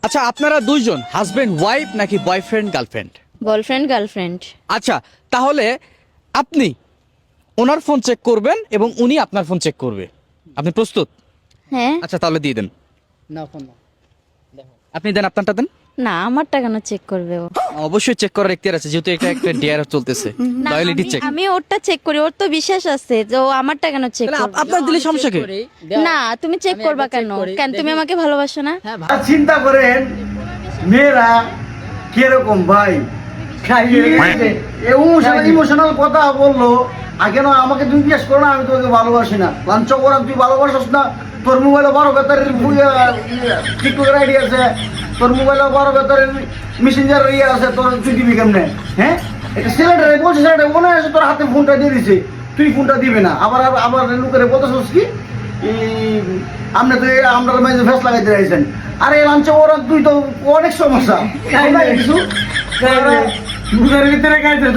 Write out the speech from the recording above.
আচ্ছা, আপনারা দুইজন হাজবেন্ড ওয়াইফ নাকি বয়ফ্রেন্ড গার্লফ্রেন্ড? Boyfriend girlfriend. আচ্ছা, তাহলে আপনি ওনার ফোন চেক করবেন এবং উনি আপনার ফোন চেক করবে। আপনি প্রস্তুত? হ্যাঁ। আচ্ছা, তাহলে দিয়ে দেন। না ফোন না আপনি দেন, আপনারটা দেন। না, আমারটা কেন চেক করবে ও? অবশ্যই চেক করার এখতিয়ার আছে, যেহেতু এটা একটা ডিআর চলতেছে, না, লয়ালিটি চেক। আমি ওরটা চেক করি, ওর তো বিশ্বাস আছে যে ও আমারটা কেন চেক করবে। আপনার দিলে সমস্যা কি? না, তুমি চেক আমি করবা একবার check কেন? করি, কেন তুমি দেখি। আমাকে ভালোবাসো না? হ্যাঁ আর চিন্তা করেন মেয়েরা কিরকম ভাই, ইমোশনাল কথা বললো। আগে না আমাকে তুমি জিজ্ঞেস করো না, আমি তোকে ভালোবাসি না। লাঞ্চ করান তুই ভালোবাসিস না? তোর মোবাইলে 12 বেতারের টিকটকের আইডি আছে, তোর মোবাইলে 12 বেতারের মেসেঞ্জার ইয়ে আছে, তোর তুই দিবি কেমনে? হ্যাঁ, এটা ছেলেটারে বলছে, ছেলেটা মনে আছে তোর হাতে ফোনটা দিয়ে দিছে, তুই ফোনটা দিবে না। আবার আবার লোকের বলতেছিস কি আপনি তো আমরা মাঝে ফেস লাগাইতে চাইছেন। আরে লাঞ্চ করান তুই তো অনেক সমস্যা কিছু ভিতরে খাইতে